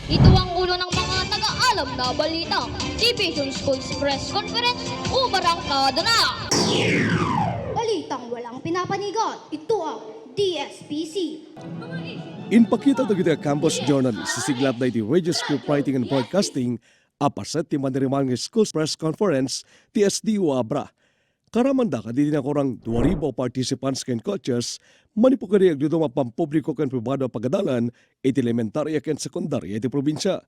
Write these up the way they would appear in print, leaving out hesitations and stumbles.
Ito ang ulo ng mga nag-aalam na balita. Division Schools Press Conference, umarangkada na! Balitang walang pinapanigot, ito ang DSPC. Inpakita na kita campus journalist sa siglatda iti Radio Script Writing and Broadcasting apaset ti manarimaan nga Schools Press Conference ti SDU ABRA. Karamanda ka di na korang 2,000 participants ken coaches manipukari agdudo mapampubliko ken pribado pagadalan iti elementarya ken sekundarya iti probinsya.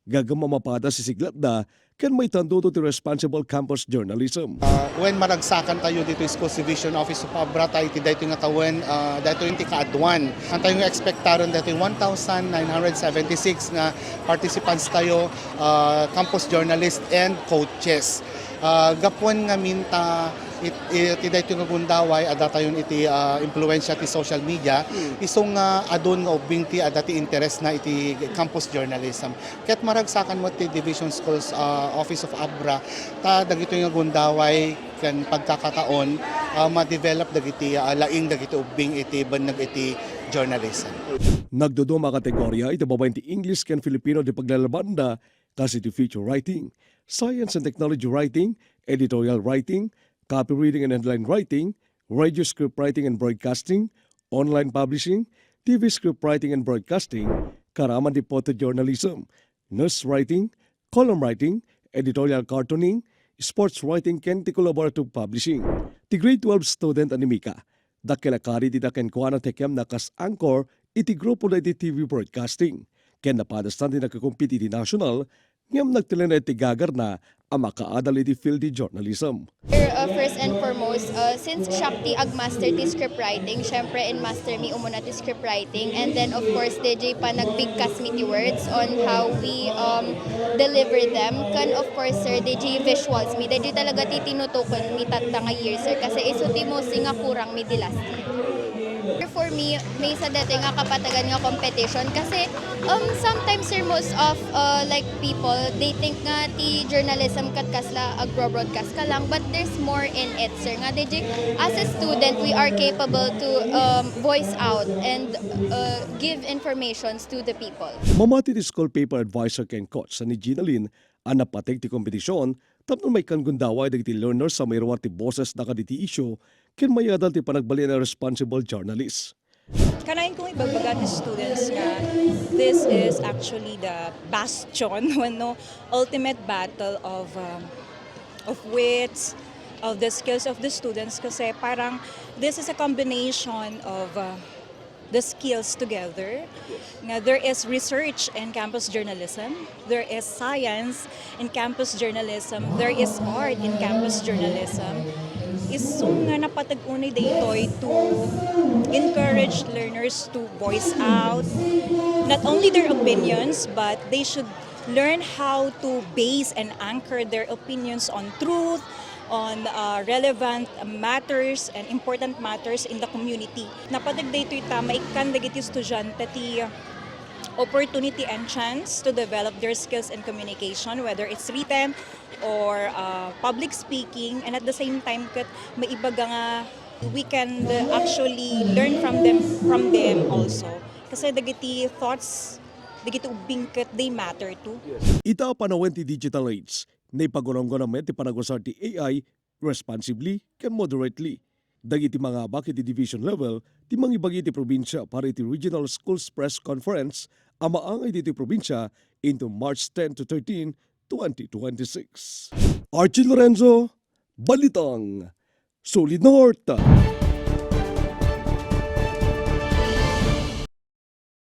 Gagama mapada si siglatda ken may tandudo ti responsible campus journalism. When maragsakan tayo dito sa Schools Division Office of ABRA tayo ti dayto nga tawen dayto yung kaadwan. Ang tayo nga ekspektaron dayto 1,976 nga participants tayo, campus journalists and coaches. Gapon nga minta iti dayto nga gundaway ada tayon iti impluwensya ti social media isong adon nga ubing ti ada ti interest na iti campus journalism. Ket maragsakan mo ti Division Schools Office of ABRA ta dagito nga gundaway ken pagkakataon ma-develop dagiti laing dagiti ubing iti banag iti journalism. Nagduduma kategorya iti babaen ti English ken Filipino di paglalabanda kasi ti feature writing, science and technology writing, editorial writing, copy reading and headline writing, radio script writing and broadcasting, online publishing, TV script writing and broadcasting, karaman di photojournalism, news writing, column writing, editorial cartooning, sports writing ken ti collaborative publishing. Ti grade 12 student animika, dakilakari ti daken kuana tekem nakas anchor iti grupo na iti TV broadcasting. Ken napadastan ti nakakumpiti iti national, ngam nagtilan iti gagar na ang makaadal iti field di journalism. First and foremost, since Shakti agmaster ti script writing, syempre in master mi umuna ti script writing, and then of course DJ pa nagbigkas mi ti words on how we deliver them. Kan of course sir, DJ visuals mi, DJ talaga ti tinutukon mi tatta nga year sir, kasi iso ti mo singa kurang mi di last year. For me, may sa dati nga kapatagan nga competition kasi sometimes sir, most of like people, they think nga ti journalism kat kasla agro-broadcast ka lang, but there's more in it sir. Nga DJ, as a student, we are capable to voice out and give informations to the people. Mamati ti school paper advisor ken coach sa ni Ginalyn ang napatig ti kompetisyon tapno may kangundaway dagiti learners sa mayroon ti boses na kaditi issue ken mayadal ti panagbali na responsible journalist. Kanain kong ibagbaga ti students nga this is actually the bastion no ultimate battle of wits, of the skills of the students, kasi parang this is a combination of the skills together. Now, there is research in campus journalism, there is science in campus journalism, there is art in campus journalism. Isong nga napatag-unay daytoy to encourage learners to voice out not only their opinions, but they should learn how to base and anchor their opinions on truth, on relevant matters and important matters in the community. Napatagday ito'y tama ikan dagiti estudyante ti opportunity and chance to develop their skills in communication, whether it's written or public speaking, and at the same time kat maibaga nga we can actually learn from them also. Kasi dagiti thoughts, dagiti ubing kat they matter too. Ita panawen ti digital age, na ipagurong-gurong ti panagusar ti AI responsibly ken moderately. Dagiti mga bakit ti division level, ti mangibagi ti probinsya para iti Regional Schools Press Conference ang maangay ti probinsya into March 10 to 13, 2026. Archie Lorenzo, Balitang Solid North.